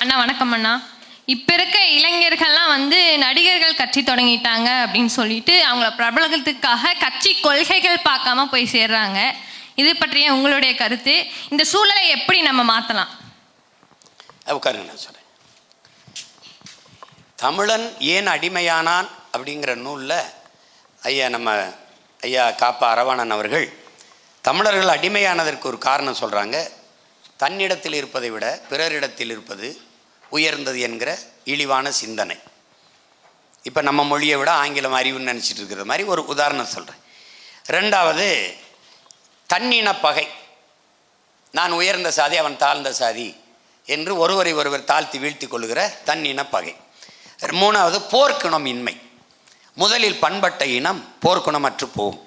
அண்ணா வணக்கம் அண்ணா. இப்போ இருக்க இளைஞர்கள்லாம் நடிகர்கள் கட்சி தொடங்கிட்டாங்க அப்படின்னு சொல்லிட்டு அவங்கள பிரபலத்துக்காக கட்சி கொள்கைகள் பார்க்காம போய் சேர்றாங்க. இது பற்றிய உங்களுடைய கருத்து, இந்த சூழலை எப்படி நம்ம மாற்றலாம்? உட்காருங்க, நான் சொல்கிறேன். தமிழன் ஏன் அடிமையானான் அப்படிங்கிற நூலில் நம்ம ஐயா காப்பா அரவாணன் அவர்கள் தமிழர்கள் அடிமையானதற்கு ஒரு காரணம் சொல்கிறாங்க. தன்னிடத்தில் இருப்பதை விட பிறரிடத்தில் இருப்பது உயர்ந்தது என்கிற இழிவான சிந்தனை. இப்போ நம்ம மொழியை விட ஆங்கிலம் அறிவுன்னு நினச்சிட்டு இருக்கிற மாதிரி ஒரு உதாரணம் சொல்கிறேன். ரெண்டாவது, தன்னின பகை. நான் உயர்ந்த சாதி, அவன் தாழ்ந்த சாதி என்று ஒருவரை ஒருவர் தாழ்த்தி வீழ்த்தி கொள்ளுகிற தன்னின பகை. மூணாவது, போர்க்குணம் இன்மை. முதலில் பண்பட்ட இனம் போர்க்குணமற்று போகும்.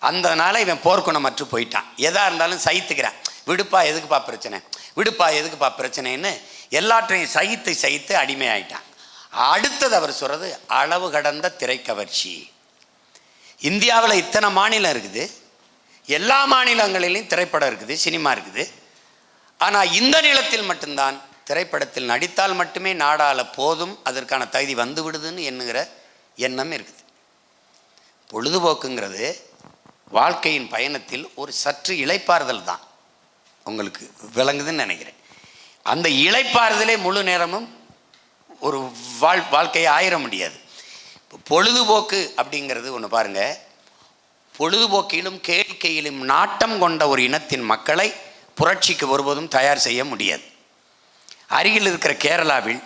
அந்தனால இவன் போர்க்குணமற்று போயிட்டான். எதாக இருந்தாலும் சகித்துக்கிறான். விடுப்பா எதுக்குப்பா பிரச்சனை, விடுப்பா எதுக்குப்பா பிரச்சனைன்னு எல்லாற்றையும் சகித்து அடிமை ஆயிட்டான். அடுத்தது அவர் சொல்கிறது அளவு கடந்த திரைக்கவர்ச்சி. இந்தியாவில் இத்தனை மாநிலம் இருக்குது, எல்லா மாநிலங்களிலும் திரைப்படம் இருக்குது, சினிமா இருக்குது. ஆனால் இந்த நிலத்தில் மட்டும்தான் திரைப்படத்தில் நடித்தால் மட்டுமே நாடாள போதும், அதற்கான தகுதி வந்து விடுதுன்னு எண்ணுகிற எண்ணம் இருக்குது. பொழுதுபோக்குங்கிறது வாழ்க்கையின் பயணத்தில் ஒரு சற்று இளைப்பாறுதல் தான். உங்களுக்கு விளங்குதுன்னு நினைக்கிறேன். அந்த இளைப்பாறுதலே முழு நேரமும் ஒரு வாழ்க்கையை ஆயிட முடியாது. பொழுதுபோக்கு அப்படிங்கிறது ஒன்று பாருங்கள். பொழுதுபோக்கிலும் கேளிக்கையிலும் நாட்டம் கொண்ட ஒரு இனத்தின் மக்களை புரட்சிக்கு ஒருபோதும் தயார் செய்ய முடியாது. அருகில் இருக்கிற கேரளாவில்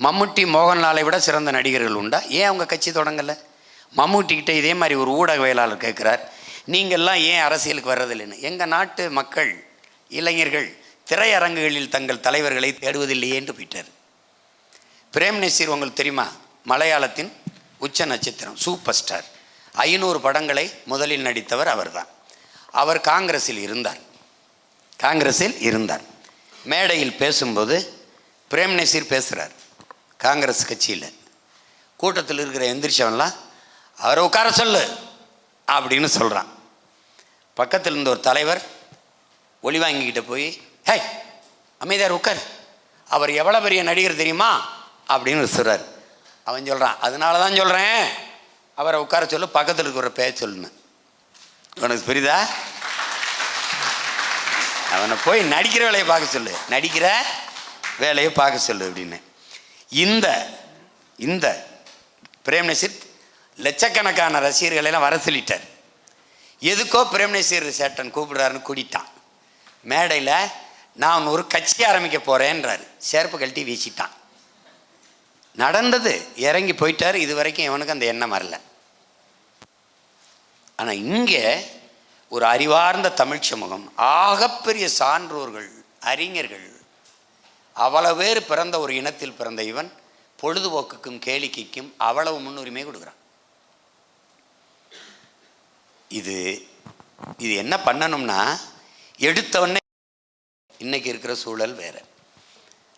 மம்முட்டி மோகன்லாலை விட சிறந்த நடிகர்கள் உண்டா? ஏன் அவங்க கட்சி தொடங்கலை? மம்முட்டிக்கிட்ட இதே மாதிரி ஒரு ஊடகவியலாளர் கேட்குறார், நீங்கள்லாம் ஏன் அரசியலுக்கு வர்றதில்லைன்னு. எங்கள் நாட்டு மக்கள் இளைஞர்கள் திரையரங்குகளில் தங்கள் தலைவர்களை தேடுவதில்லையே என்று போயிட்டார். பிரேம் நசீர் உங்களுக்கு தெரியுமா? மலையாளத்தின் உச்ச நட்சத்திரம், சூப்பர் ஸ்டார். 500 படங்களை முதலில் நடித்தவர் அவர்தான். அவர் காங்கிரஸில் இருந்தார். மேடையில் பேசும்போது பிரேம் நசீர் பேசுகிறார் காங்கிரஸ் கட்சியில். கூட்டத்தில் இருக்கிற எந்திரிச்சவன்லாம் அவரை உட்கார சொல்லு அப்படின்னு சொல்கிறான். பக்கத்தில் இருந்த ஒரு தலைவர் ஒளி வாங்கிக்கிட்ட போய், ஹே அமைதியார் உட்கார், அவர் எவ்வளோ பெரிய நடிகர் தெரியுமா அப்படின்னு சொல்கிறார். அவன் சொல்கிறான், அதனால தான் சொல்கிறேன் அவரை உட்கார சொல்லு, பக்கத்தில் இருக்கிற பேர் சொல்லுன்னு. உனக்கு புரியுதா? அவனை போய் நடிக்கிற வேலையை பார்க்க சொல்லு, நடிக்கிற வேலையை பார்க்க சொல்லு அப்படின்னு. இந்த பிரேம் நசீர் லட்சக்கணக்கான ரசிகர்களெல்லாம் வர சொல்லிட்டார். எதுக்கோ பிரேம் நசீர் சேட்டன் கூப்பிடுறாருன்னு கூட்டிட்டான். மேடையில் நான் ஒரு கட்சி ஆரம்பிக்க போகிறேன்றாரு. செருப்பு கழட்டி வீசிட்டான். நடந்தது, இறங்கி போயிட்டார். இது வரைக்கும் இவனுக்கு அந்த எண்ணம் வரல. ஆனால் இங்கே ஒரு அறிவார்ந்த தமிழ் சமூகம், ஆகப்பெரிய சான்றோர்கள், அறிஞர்கள், அவ்வளவு பேர் பிறந்த ஒரு இனத்தில் பிறந்த இவன் பொழுதுபோக்குக்கும் கேளிக்கைக்கும் அவ்வளவு முன்னுரிமை கொடுக்குறான். இது என்ன பண்ணணும்னா, எடுத்தவொடனே இன்னைக்கு இருக்கிற சூழல் வேறு.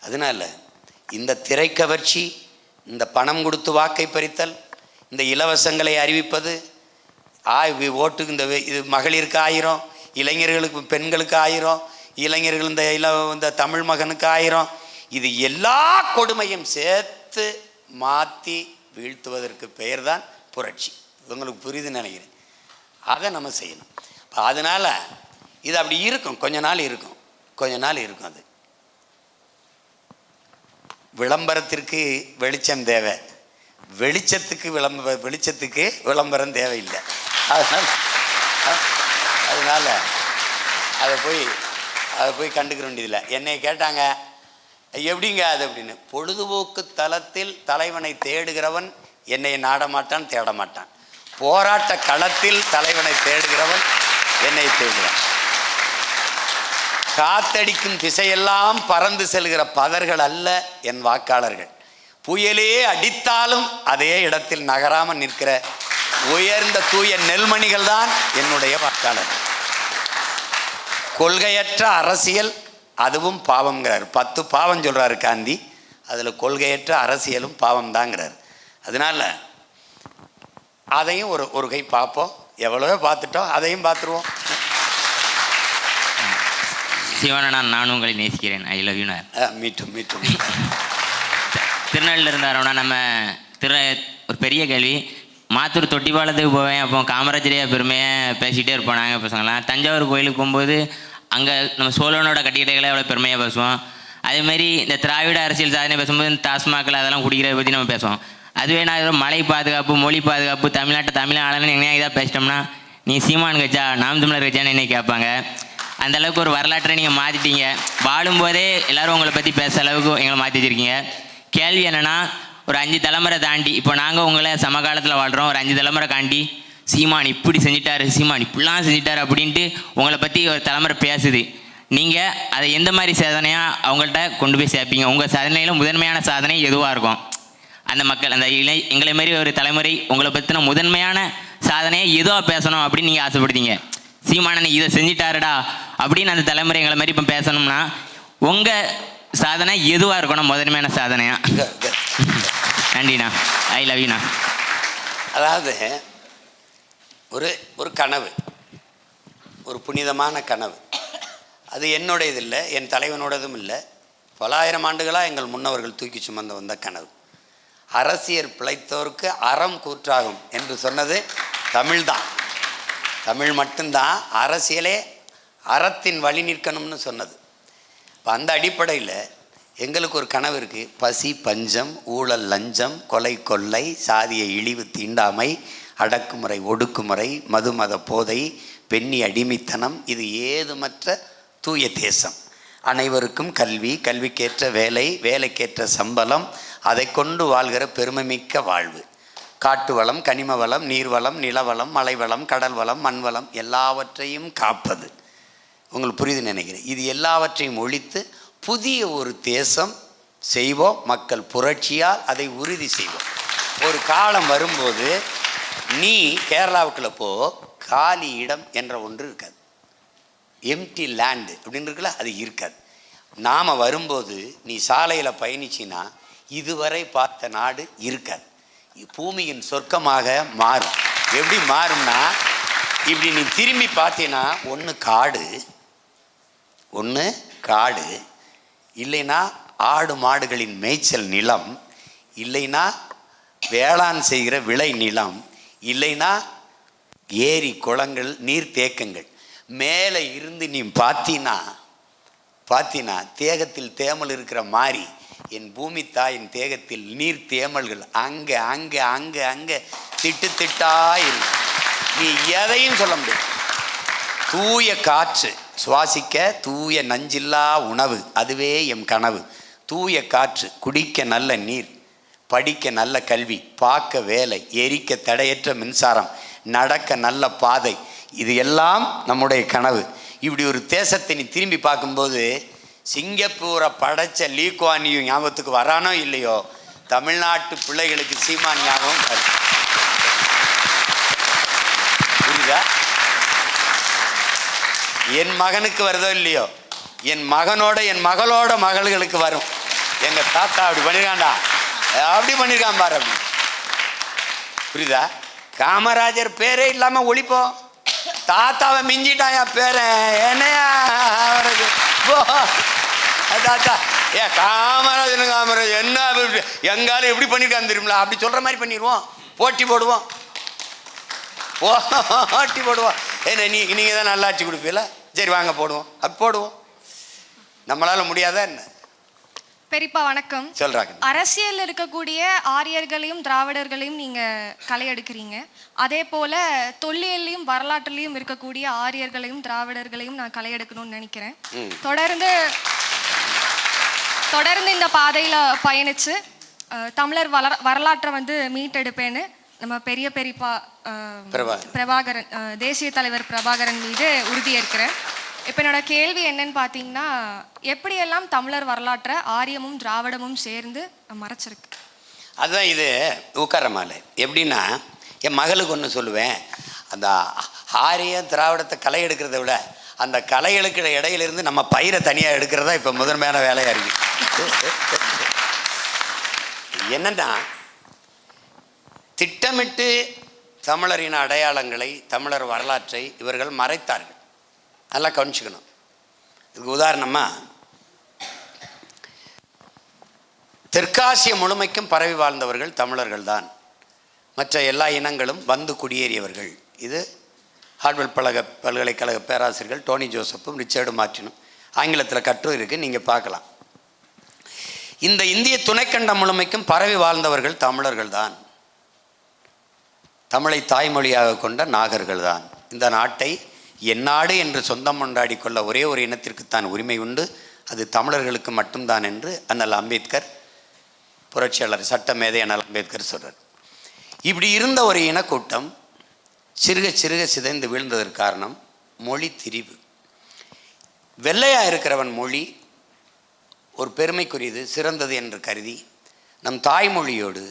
அதனால இந்த திரைக்கவர்ச்சி, இந்த பணம் கொடுத்து வாக்கை பறித்தல், இந்த இலவசங்களை அறிவிப்பது, ஓட்டுக்கு இது மகளிருக்கு 1000, இளைஞர்களுக்கு பெண்களுக்கு 1000, இளைஞர்கள் இந்த தமிழ் மகனுக்கு 1000, இது எல்லா கொடுமையும் சேர்த்து மாற்றி வீழ்த்துவதற்கு பெயர் தான் புரட்சி. உங்களுக்கு புரியுதுன்னு நினைக்கிறேன். அதை நம்ம செய்யணும். அதனால் இது அப்படி இருக்கும், கொஞ்ச நாள் இருக்கும். அது விளம்பரத்திற்கு வெளிச்சம் தேவை, வெளிச்சத்துக்கு விளம்பரம் தேவையில்லை. அதனால் அதை போய் கண்டுக்கிற வேண்டியதில்லை. என்னை கேட்டாங்க, எப்படிங்க அது அப்படின்னு. பொழுதுபோக்கு தளத்தில் தலைவனை தேடுகிறவன் என்னை நாடமாட்டான், தேடமாட்டான். போராட்ட களத்தில் தலைவனை தேடுகிறவன் என்னை தேடுகிறான். காத்தடிக்கும் திசையெல்லாம் பறந்து செல்கிற பதர்கள் அல்ல என் வாக்காளர்கள். புயலே அடித்தாலும் அதே இடத்தில் நகராமல் நிற்கிற உயர்ந்த தூய நெல்மணிகள் தான் என்னுடைய வாக்காளர்கள். கொள்கையற்ற அரசியல் அதுவும் பாவம்ங்கிறார். 10 பாவம் சொல்கிறாரு காந்தி, அதில் கொள்கையற்ற அரசியலும் பாவம் தாங்கிறார். அதனால் அதையும் ஒரு கை பார்ப்போம். எவ்வளவோ பார்த்துட்டோம், அதையும் பார்த்துருவோம். சிவனா, நானும் உங்களை நேசிக்கிறேன். I love you. மீட்டும் திருநெல்வேலியில் இருந்தாரோன்னா நம்ம ஒரு பெரிய கேள்வி. மாத்தூர் தொட்டிப்பாலத்துக்கு போவேன், அப்போ காமராஜரையா பெருமையாக பேசிகிட்டே இருப்போம் நாங்கள் பசங்களாம். தஞ்சாவூர் கோயிலுக்கு போகும்போது அங்கே நம்ம சோழனோட கட்டிடங்களை எவ்வளோ பெருமையாக பேசுவோம். அதேமாதிரி இந்த திராவிட அரசியல் சாதனை பேசும்போது இந்த டாஸ்மாகில் அதெல்லாம் குடிக்கிறத பற்றி நம்ம பேசுவோம். அதுவே நான் ஏதோ மலை பாதுகாப்பு, மொழி பாதுகாப்பு, தமிழ்நாட்டை தமிழ் ஆளன்னு எங்கேயா இதாக பேசிட்டோம்னா, நீ சீமான் கட்சா, நாம் தமிழர் கட்சான்னு என்ன கேட்பாங்க. அந்தளவுக்கு ஒரு வரலாற்றை நீங்கள் மாற்றிட்டீங்க. வாழும்போதே எல்லோரும் உங்களை பற்றி பேச அளவுக்கு எங்களை மாற்றி வச்சுருக்கீங்க. கேள்வி என்னென்னா, ஒரு 5 தலைமுறை தாண்டி இப்போ நாங்கள் உங்களை சமகாலத்தில் வாழ்கிறோம். ஒரு 5 தலைமுறை தாண்டி சீமான் இப்படி செஞ்சிட்டாரு, சீமான் இப்படிலாம் செஞ்சிட்டாரு அப்படின்ட்டு உங்களை பற்றி ஒரு தலைமுறை பேசுது. நீங்கள் அதை எந்த மாதிரி சாதனையாக அவங்கள்ட்ட கொண்டு போய் சேர்ப்பீங்க? உங்கள் சாதனையில் முதன்மையான சாதனை எதுவாக இருக்கும்? அந்த மக்கள், அந்த எங்களை மாரி ஒரு தலைமுறை உங்களை பற்றின முதன்மையான சாதனையை எதுவாக பேசணும் அப்படின்னு நீங்கள் ஆசைப்படுத்தீங்க. சீமானனை இதை செஞ்சிட்டாருடா அப்படின்னு அந்த தலைமுறை எங்களை மாதிரி இப்போ பேசணும்னா உங்கள் சாதனை எதுவாக இருக்கணும் முதன்மையான சாதனையா? நன்றிண்ணா. ஐ லவ் யூண்ணா. அதாவது ஒரு கனவு, ஒரு புனிதமான கனவு. அது என்னுடையது இல்லை, என் தலைவனோடதும் இல்லை. பல ஆயிரம் ஆண்டுகளாக எங்கள் முன்னவர்கள் தூக்கி சுமந்து வந்த கனவு. அரசியல் பிழைத்தோருக்கு அறம் கூற்றாகும் என்று சொன்னது தமிழ்தான். தமிழ் மட்டும்தான் அரசியலே அறத்தின் வழி நிற்கணும்னு சொன்னது. இப்போ அந்த அடிப்படையில் எங்களுக்கு ஒரு கனவு இருக்குது. பசி, பஞ்சம், ஊழல், லஞ்சம், கொலை, கொள்ளை, சாதிய இழிவு, தீண்டாமை, அடக்குமுறை, ஒடுக்குமுறை, மதுமத போதை, பெண்ணி அடிமைத்தனம், இது ஏதுமற்ற தூய தேசம். அனைவருக்கும் கல்வி, கல்விக்கேற்ற வேலை, வேலைக்கேற்ற சம்பளம், அதை கொண்டு வாழ்கிற பெருமைமிக்க வாழ்வு. காட்டு வளம், கனிம வளம், நீர்வளம், நிலவளம், மலைவளம், கடல் வளம், மண்வளம் எல்லாவற்றையும் காப்பது. உங்களுக்கு புரியுது நினைக்கிறேன். இது எல்லாவற்றையும் ஒழித்து புதிய ஒரு தேசம் செய்வோம். மக்கள் புரட்சியால் அதை உறுதி செய்வோம். ஒரு காலம் வரும்போது நீ கேரளாவுக்குள்ள போ, காலி இடம் என்ற ஒன்று இருக்காது. எம்டி லேண்டு அப்படின்னு இருக்குல்ல, அது இருக்காது. நாம் வரும்போது நீ சாலையில் பயணிச்சின்னா இதுவரை பார்த்த நாடு இருக்காது. பூமியின் சொர்க்கமாக மாறும். எப்படி மாறும்னா, இப்படி நீ திரும்பி பார்த்தீங்கன்னா ஒன்று காடு, இல்லைன்னா ஆடு மாடுகளின் மேய்ச்சல் நிலம், இல்லைன்னா வேளாண் செய்கிற விளை நிலம், இல்லைன்னா ஏரி, குளங்கள், நீர்த்தேக்கங்கள். மேலே இருந்து நீ பார்த்தீன்னா தேகத்தில் தேமல் இருக்கிற மாதிரி என் பூமி தாயின் தேகத்தில் நீர் தேமல்கள் அங்கே அங்கே அங்கே அங்கே திட்டு திட்டாயிருக்கு. நீ எதையும் சொல்ல முடியாது. தூய காற்று சுவாசிக்க, தூய நஞ்சில்லா உணவு, அதுவே எம் கனவு. தூய காற்று, குடிக்க நல்ல நீர், படிக்க நல்ல கல்வி, பார்க்க வேலை, எரிக்க தடையற்ற மின்சாரம், நடக்க நல்ல பாதை, இது எல்லாம் நம்முடைய கனவு. இப்படி ஒரு தேசத்தை நீ திரும்பி பார்க்கும்போது சிங்கப்பூரை படைச்ச லீ குவான் யூ ஞாபகத்துக்கு வரானோ இல்லையோ, தமிழ்நாட்டு பிள்ளைகளுக்கு சீமான் ஞாபகம் வருது. புரியுதா? என் மகனுக்கு வருதோ இல்லையோ, என் மகளோட மகள்களுக்கு வரும். எங்க தாத்தா அப்படி பண்ணிருக்காண்டா, அப்படி பண்ணிருக்கான் பாரு அப்படி. புரியுதா? காமராஜர் பேரே இல்லாம ஒழிப்போம். தாத்தாவை மிஞ்சிட்டாயா பேரன், என்னையா அவருக்கு தாத்தா காமராஜர் என்ன எங்காலும் எப்படி பண்ணிருக்கான்னு தெரியுங்களா, அப்படி சொல்ற மாதிரி பண்ணிடுவோம். போட்டி போடுவோம். ஏன்னா நீங்க தான் நல்லாட்சி கொடுப்பீல, சரி வாங்க போடுவோம். அப்படி போடுவோம். நம்மளால முடியாதா என்ன? பெரியப்பா வணக்கம். சொல்றாங்க. அரசியல் இருக்கக்கூடிய ஆரியர்களையும் திராவிடர்களையும் நீங்க களை எடுக்கிறீங்க. அதே போல தொல்லியலையும் வரலாற்றுலையும் இருக்கக்கூடிய ஆரியர்களையும் திராவிடர்களையும் நான் களை எடுக்கணும்னு நினைக்கிறேன். தொடர்ந்து இந்த பாதையில பயணிச்சு தமிழர் வரலாற்றை மீட்டெடுப்பேன்னு நம்ம பெரிய பெரியப்பா பிரபாகரன், தேசிய தலைவர் பிரபாகரன் மீது உறுதியேற்கிறேன். இப்போ என்னோட கேள்வி என்னன்னு பார்த்தீங்கன்னா, எப்படியெல்லாம் தமிழர் வரலாற்றை ஆரியமும் திராவிடமும் சேர்ந்து மறைச்சிருக்கு? அதுதான் இது உட்கார மாலை. எப்படின்னா, என் மகளுக்கு ஒன்று சொல்லுவேன், அந்த ஆரிய திராவிடத்தை களை எடுக்கிறத விட அந்த களை எடுக்கிற இடையிலிருந்து நம்ம பயிரை தனியாக எடுக்கிறதா இப்போ முதன்மையான வேலையாக இருக்கு. என்னன்னா, திட்டமிட்டு தமிழரின் அடையாளங்களை, தமிழர் வரலாற்றை இவர்கள் மறைத்தார்கள். நல்லா கவனிச்சுக்கணும். இதுக்கு உதாரணமாக தெற்காசிய முழுமைக்கும் பரவி வாழ்ந்தவர்கள் தமிழர்கள் தான். மற்ற எல்லா இனங்களும் வந்து குடியேறியவர்கள். இது ஹார்வர்ட் பல்கலைக்கழக பேராசிரியர்கள் டோனி ஜோசப்பும் ரிச்சர்டு மார்ட்டினும் ஆங்கிலத்தில் கட்டுரை இருக்குது, நீங்கள் பார்க்கலாம். இந்த இந்திய துணைக்கண்டம் முழுமைக்கும் பரவி வாழ்ந்தவர்கள் தமிழர்கள் தான். தமிழை தாய்மொழியாக கொண்ட நாகர்கள் தான். இந்த நாட்டை எந்நாடு என்று சொந்தம் கொண்டாடி கொள்ள ஒரே ஒரு இனத்திற்குத்தான் உரிமை உண்டு, அது தமிழர்களுக்கு மட்டும்தான் என்று அண்ணல் அம்பேத்கர், புரட்சியாளர் சட்டமேதை அண்ணல் அம்பேத்கர் சொல்கிறார். இப்படி இருந்த ஒரு இனக்கூட்டம் சிறுக சிறுக சிதைந்து வீழ்ந்ததற்கு காரணம் மொழி திரிவு. வெள்ளையாக இருக்கிறவன் மொழி ஒரு பெருமைக்குரியது, சிறந்தது என்று கருதி நம் தாய்மொழியோடு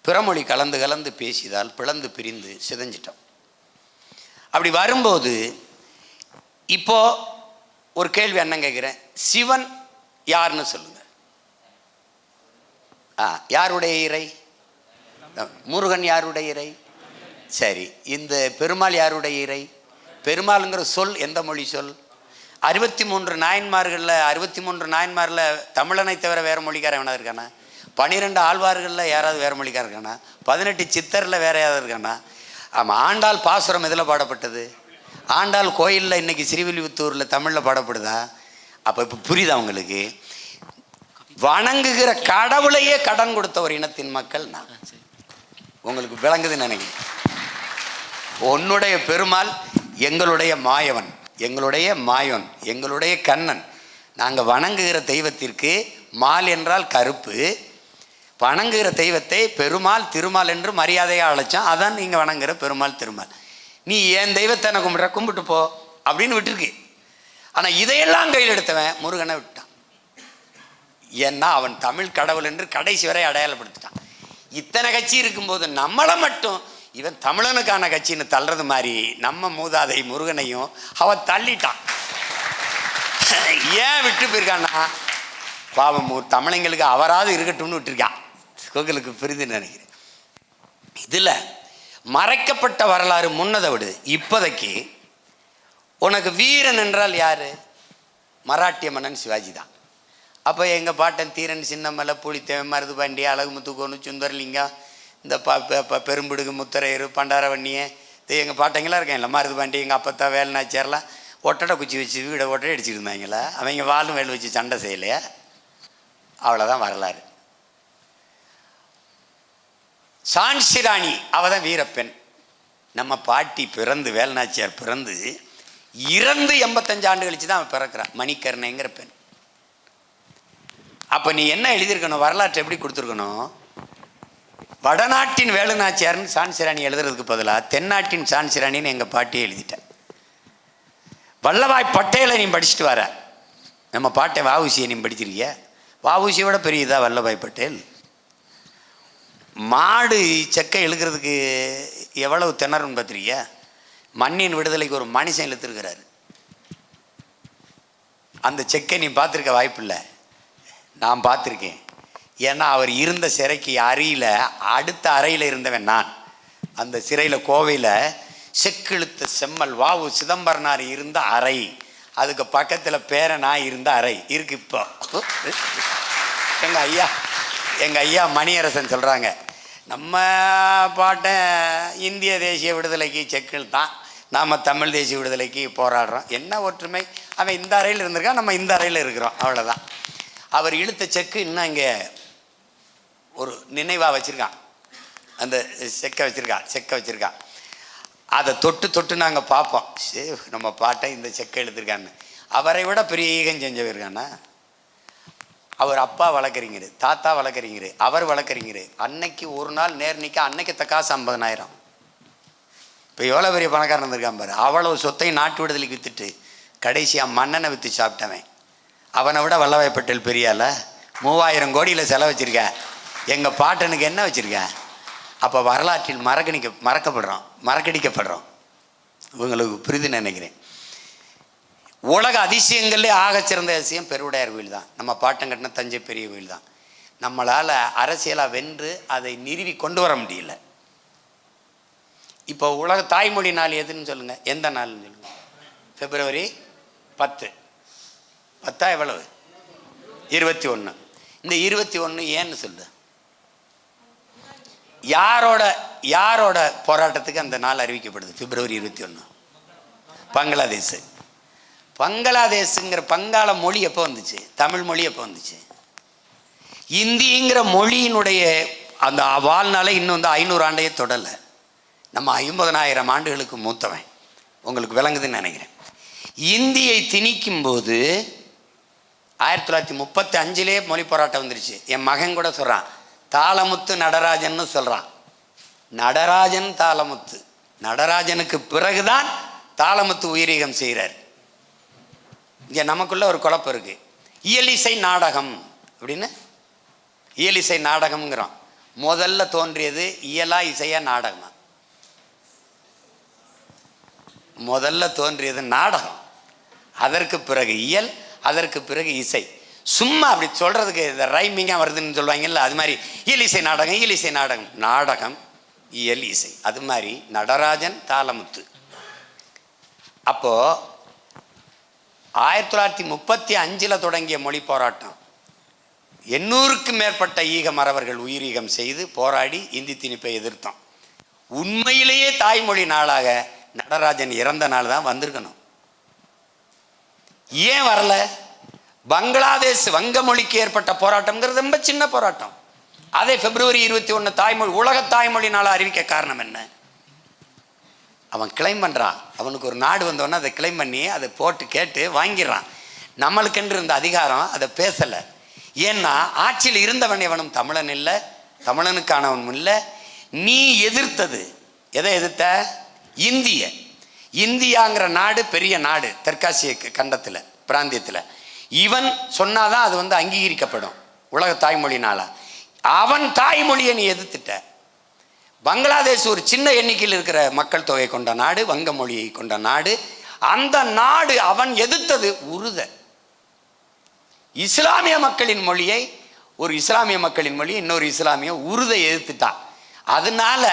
பிறமொழி கலந்து கலந்து பேசியதால் பிளந்து பிரிந்து சிதைஞ்சிட்டோம். அப்படி வரும்போது இப்போ ஒரு கேள்வி என்ன கேட்குறேன், சிவன் யாருன்னு சொல்லுங்க. யாருடைய இறை? முருகன் யாருடைய இறை? சரி, இந்த பெருமாள் யாருடைய இறை? பெருமாளுங்கிற சொல் எந்த மொழி சொல்? 63 நாயன்மார்களில் 63 நாயன்மாரில் தமிழனை தவிர வேறு மொழிக்காரன் எவனாவது இருக்கானா? 12 ஆழ்வார்களில் யாராவது வேறு மொழிக்காரன் இருக்கானா? 18 சித்தரில் வேறு யாராவது இருக்கானா? ஆமாம், ஆண்டாள் பாசுரம் எதில் பாடப்பட்டது? ஆண்டாள் கோயிலில் இன்றைக்கி ஸ்ரீவில்லிபுத்தூரில் தமிழில் பாடப்படுதா? அப்போ இப்போ புரியுதா உங்களுக்கு? வணங்குகிற கடவுளையே கடன் கொடுத்த ஒரு இனத்தின் மக்கள் நான். உங்களுக்கு விளங்குதுன்னு நினைக்கிறேன். உன்னுடைய பெருமாள் எங்களுடைய மாயவன், எங்களுடைய மாயோன், எங்களுடைய கண்ணன். நாங்கள் வணங்குகிற தெய்வத்திற்கு மால் என்றால் கருப்பு, வணங்குகிற தெய்வத்தை பெருமாள் திருமால் என்று மரியாதையாக அழைச்சோம். அதான் நீங்கள் வணங்குகிற பெருமாள் திருமால். நீ என் தெய்வத்தை எனக்கு கும்பிட்டு போ அப்படின்னு விட்டுருக்கு. ஆனால் இதையெல்லாம் கையில் எடுத்தவன் முருகனை விட்டான். ஏன்னா அவன் தமிழ் கடவுள் என்று கடைசி வரை அடையாளப்படுத்திட்டான். இத்தனை கட்சி இருக்கும்போது நம்மளை மட்டும் இவன் தமிழனுக்கான கட்சின்னு தள்ளுறது மாதிரி நம்ம மூதாதை முருகனையும் அவன் தள்ளிட்டான். ஏன் விட்டு போயிருக்கான்னா, பாவம் தமிழங்களுக்கு அவராது இருக்கட்டும்னு விட்டுருக்கான். உங்களுக்கு புரிதுன்னு நினைக்கிறேன். இதில் மறைக்கப்பட்ட வரலாறு முன்னதை விடு. இப்போதைக்கு உனக்கு வீரன் என்றால் யார்? மராட்டிய மன்னன் சிவாஜி தான். அப்போ எங்கள் பாட்டன் தீரன், சின்னமலை, புலித்தேவன், மருதுபாண்டி, அழகுமுத்துக்கோனு, சுந்தரலிங்கம், இந்த பெரும்பிடுகு, முத்தரையர், பண்டாரவண்ணியே, எங்கள் பாட்டங்களாம் இருக்கேன் இல்லை. மருதுபாண்டி, எங்கள் அப்பத்தா, வேலுநாச்சியாரெலாம் ஒட்டடை குச்சி வச்சு வீடை ஒட்டடை அடிச்சுட்டு இருந்தாங்களா? அவங்க வாழும் வேலை வச்சு சண்டை செய்யலையா? அவ்வளோதான் வரலாறு. சான்சி ராணி அவள் தான் வீரப்பெண். நம்ம பாட்டி பிறந்து, வேலுநாச்சியார் பிறந்து இறந்து 85 ஆண்டு கழிச்சு தான் அவன் பிறக்கிறான். மணிக்கர்ணைங்கிற பெண். அப்போ நீ என்ன எழுதியிருக்கணும்? வரலாற்றை எப்படி கொடுத்துருக்கணும்? வடநாட்டின் வேலுநாச்சியார்னு சான்சிராணி எழுதுறதுக்கு பதிலாக தென்னாட்டின் சான்சிராணின்னு எங்கள் பாட்டியை எழுதிட்டேன். வல்லபாய் பட்டேலை நீ படிச்சுட்டு வர. நம்ம பாட்டை வஉசியை நீ படிச்சிருக்கிய? வஉசியோட பெரியதா வல்லபாய் பட்டேல்? மாடு செக்கை இழுக்கிறதுக்கு எவ்வளவு திணறுன்னு பார்த்துருக்கிய? மண்ணின் விடுதலைக்கு ஒரு மனுஷன் இழுத்துருக்கிறாரு. அந்த செக்கை நீ பார்த்துருக்க வாய்ப்பில்லை. நான் பார்த்துருக்கேன். ஏன்னா அவர் இருந்த சிறைக்கு அறையில் அடுத்த அறையில் இருந்தவன் நான். அந்த சிறையில் கோவையில் செக்கிழுத்த செம்மல் வாவு சிதம்பரனார் இருந்த அறை, அதுக்கு பக்கத்தில் பேரனா இருந்த அறை இருக்கு. இப்போ எங்கள் ஐயா மணியரசன் சொல்கிறாங்க, நம்ம பாட்டை இந்திய தேசிய விடுதலைக்கு செக்கில் தான், நாம் தமிழ் தேசிய விடுதலைக்கு போராடுறோம். என்ன ஒற்றுமை? அவன் இந்த அறையில் இருந்திருக்கான், நம்ம இந்த அறையில் இருக்கிறோம், அவ்வளோதான். அவர் இழுத்த செக்கு இன்னும் இங்கே ஒரு நினைவாக வச்சுருக்கான். அந்த செக்கை வச்சுருக்கான். அதை தொட்டு நாங்கள் பார்ப்போம். சரி, நம்ம பாட்டை இந்த செக்கை எழுதிருக்கான்னு. அவரை விட பெரிய ஈகம் செஞ்சவருக்கானா? அவர் அப்பா வழக்கறிஞர், தாத்தா வழக்கறிஞர், அவர் வழக்கறிஞர். அன்னைக்கு ஒரு நாள் நேர்நிக்க அன்னைக்கு காசு 50,000. இப்போ எவ்வளோ பெரிய பணக்காரன் இருந்திருக்கான் பாரு. அவ்வளவு சொத்தையும் நாட்டு விடுதலைக்கு விற்றுட்டு கடைசியாக மன்னனை விற்று சாப்பிட்டவன். அவனை விட வல்லபாய் பட்டேல் பெரியால 3000 கோடியில் செலவு வச்சுருக்க. எங்கள் பாட்டனுக்கு என்ன வச்சுருக்க? அப்போ வரலாற்றில் மறக்கடிக்கப்படுறோம். உங்களுக்கு புரிதுன்னு நினைக்கிறேன். உலக அதிசயங்கள்லேயே ஆகச்சிறந்த அதிசயம் பெருவுடையார் கோயில் தான். நம்ம பாட்டம் கட்டின தஞ்சை பெரிய கோயில் தான். நம்மளால் அரசியலாக வென்று அதை நிறுவி கொண்டு வர முடியல. இப்போ உலக தாய்மொழி நாள் எதுன்னு சொல்லுங்கள், எந்த நாள்னு சொல்லுங்கள்? February 10. 10 எவ்வளவு? 21. இந்த 21 ஏன்னு சொல்லு. யாரோட போராட்டத்துக்கு அந்த நாள் அறிவிக்கப்படுது? பிப்ரவரி 21. பங்களாதேஷ். பங்களாதேஷுங்கிற பங்காள மொழி எப்போ வந்துச்சு? தமிழ் மொழி எப்போ வந்துச்சு? இந்திங்கிற மொழியினுடைய அந்த வாழ்நாளை இன்னும் வந்து 500 ஆண்டையே தொடலை. நம்ம 50,000 ஆண்டுகளுக்கு மூத்தவன். உங்களுக்கு விளங்குதுன்னு நினைக்கிறேன். இந்தியை திணிக்கும் போது 1935 மொழி போராட்டம் வந்துருச்சு. என் மகன் கூட சொல்கிறான், தாளமுத்து நடராஜன்னு சொல்கிறான். நடராஜன் தாளமுத்து. நடராஜனுக்கு பிறகுதான் தாளமுத்து உயிரீகம் செய்கிறார். இங்கே நமக்குள்ள ஒரு குழப்பம் இருக்குது. இயலிசை நாடகம் அப்படின்னு இயலிசை நாடகம்ங்கிறோம். முதல்ல தோன்றியது இயலா இசையா நாடகமா? முதல்ல தோன்றியது நாடகம், அதற்கு பிறகு இயல், அதற்கு பிறகு இசை. சும்மா அப்படி சொல்கிறதுக்கு இந்த ரைமிங்காக வருதுன்னு சொல்லுவாங்கல்ல, அது மாதிரி இயலிசை நாடகம், இயலிசை நாடகம், நாடகம் இயல் இசை. அது மாதிரி நடராஜன் தாளமுத்து. அப்போது 1935 தொடங்கிய மொழி போராட்டம் 800க்கும் மேற்பட்ட ஈக மறவர்கள் உயிரீகம் செய்து போராடி இந்தி திணிப்பை எதிர்த்தோம். உண்மையிலேயே தாய்மொழி நாளாக நடராஜன் இறந்த நாள் தான் வந்திருக்கணும். ஏன் வரல? பங்களாதேஷ் வங்க மொழிக்கு ஏற்பட்ட போராட்டம்ங்கிறது ரொம்ப சின்ன போராட்டம். அதே பிப்ரவரி 21 தாய்மொழி உலக தாய்மொழி நாளாக அறிவிக்க காரணம் என்ன? அவன் கிளைம் பண்ணுறான். அவனுக்கு ஒரு நாடு வந்தோடனே அதை கிளைம் பண்ணி அதை போட்டு கேட்டு வாங்கிடுறான். நம்மளுக்கென்று இருந்த அதிகாரம் அதை பேசலை. ஏன்னா ஆட்சியில் இருந்தவன் எவனும் தமிழன் இல்லை, தமிழனுக்கானவனும் இல்லை. நீ எதிர்த்தது எதை எதிர்த்த? இந்திய. இந்தியாங்கிற நாடு பெரிய நாடு தெற்காசிய கண்டத்தில் பிராந்தியத்தில். இவன் சொன்னாதான் அது வந்து அங்கீகரிக்கப்படும் உலக தாய்மொழி நாளா. அவன் தாய்மொழியை நீ எதிர்த்துட்ட. பங்களாதேஷ் ஒரு சின்ன எண்ணிக்கையில் இருக்கிற மக்கள் தொகை கொண்ட நாடு, வங்க மொழியை கொண்ட நாடு. அந்த நாடு அவன் எதிர்த்தது உருத. இஸ்லாமிய மக்களின் மொழியை, ஒரு இஸ்லாமிய மக்களின் மொழியை இன்னொரு இஸ்லாமிய உருதை எதிர்த்துட்டான். அதனால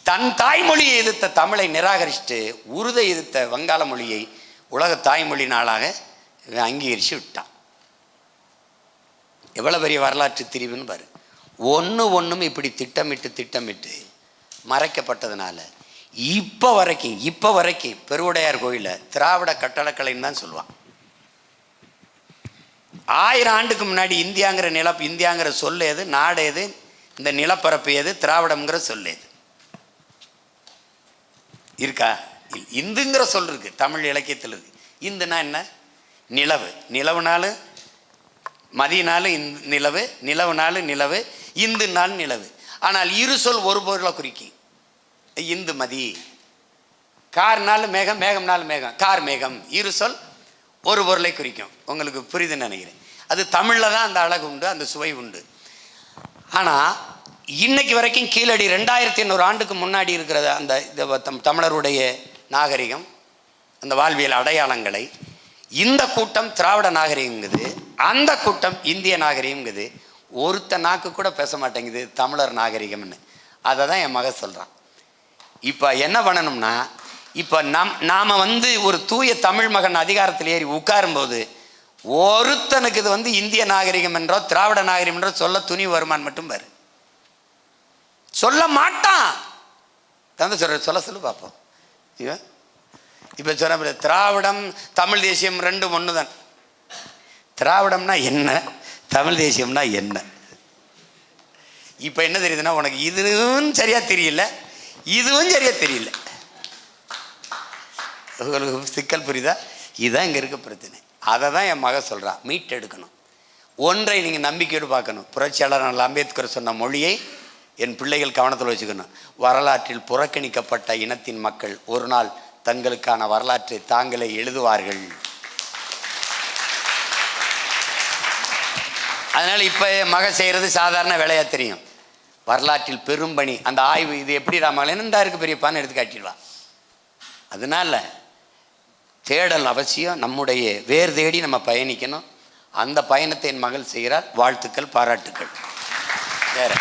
தன் தாய்மொழியை எதிர்த்த தமிழை நிராகரிச்சுட்டு உருதை எதிர்த்த வங்காள மொழியை உலக தாய்மொழி நாளாக அங்கீகரித்து விட்டான். எவ்வளோ பெரிய வரலாற்று திரிவுன்னு பாரு. ஒன்றும் இப்படி திட்டமிட்டு மறைக்கப்பட்டதுனால இப்போ வரைக்கும் பெருவுடையார் கோயிலை திராவிட கட்டடக்கலைன்னு தான் சொல்லுவான். 1000 ஆண்டுக்கு முன்னாடி இந்தியாங்கிற சொல் எது, நாடு எது, இந்த நிலப்பரப்பு எது, திராவிடம்ங்கிற சொல் எது இருக்கா? இந்துங்கிற சொல் இருக்கு, தமிழ் இலக்கியத்தில் இருக்கு. இந்துனா என்ன? நிலவு. நிலவுனாலும் மதியனாலும் நிலவு, நிலவுனாலும் நிலவு, இந்துனாலும் நிலவு. ஆனால் இரு சொல் ஒரு பொருளை குறிக்கும். இந்து மதி. கார்னாலும் மேகம், மேகம்னாலும் மேகம், கார் மேகம். இரு சொல் ஒரு பொருளை குறிக்கும். உங்களுக்கு புரியுதுன்னு நினைக்கிறேன். அது தமிழில் தான் அந்த அழகு உண்டு, அந்த சுவை உண்டு. ஆனால் இன்னைக்கு வரைக்கும் கீழடி 2800 ஆண்டுக்கு முன்னாடி இருக்கிற அந்த தமிழருடைய நாகரிகம், அந்த வாழ்வியல் அடையாளங்களை இந்த கூட்டம் திராவிட நாகரிகங்குது, அந்த கூட்டம் இந்திய நாகரிகங்குது. ஒருத்த நாக்கு கூட பேச மாட்டேங்குது தமிழர் நாகரிகம்னு. அதை தான் என் மகன் சொல்கிறான். இப்போ என்ன பண்ணணும்னா, இப்போ நாம் வந்து ஒரு தூய தமிழ் மகன் அதிகாரத்தில் ஏறி உட்காரும்போது ஒருத்தனுக்கு இது வந்து இந்திய நாகரிகம் என்றோ திராவிட நாகரிகம் என்றோ சொல்ல துணிவு வருமானு மட்டும் பாரு. சொல்ல மாட்டான். தந்தை சொல்ல சொல்லு பார்ப்போம். இப்போ சொன்ன திராவிடம் தமிழ் தேசியம் ரெண்டும் ஒன்று தான். திராவிடம்னா என்ன, தமிழ் தேசியம்னா என்ன? இப்போ என்ன தெரியுதுன்னா, உனக்கு இதுவும் சரியா தெரியல, இதுவும் சரியா தெரியல. உங்களுக்கு சிக்கல் புரியுதா? இதுதான் இங்கே இருக்க பிரச்சனை. அதை தான் என் மக சொல்கிறான், மீட்டெடுக்கணும். ஒன்றை நீங்கள் நம்பிக்கையோடு பார்க்கணும். புரட்சியாளர் அம்பேத்கர் சொன்ன மொழியை என் பிள்ளைகள் கவனத்தில் வச்சுக்கணும். வரலாற்றில் புறக்கணிக்கப்பட்ட இனத்தின் மக்கள் ஒரு நாள் தங்களுக்கான வரலாற்றை தாங்களே எழுதுவார்கள். அதனால் இப்போ மக செய்கிறது சாதாரண வேலையாக தெரியும். வரலாற்றில் பெரும்பணி, அந்த ஆய்வு, இது எப்படி ராமாயணம் இந்த இருக்கு பெரியப்பான்னு எடுத்து காட்டிடுவான். அதனால தேடல் அவசியம். நம்முடைய வேர் தேடி நம்ம பயணிக்கணும். அந்த பயணத்தை என் மகள் செய்கிறார். வாழ்த்துக்கள், பாராட்டுக்கள். வேற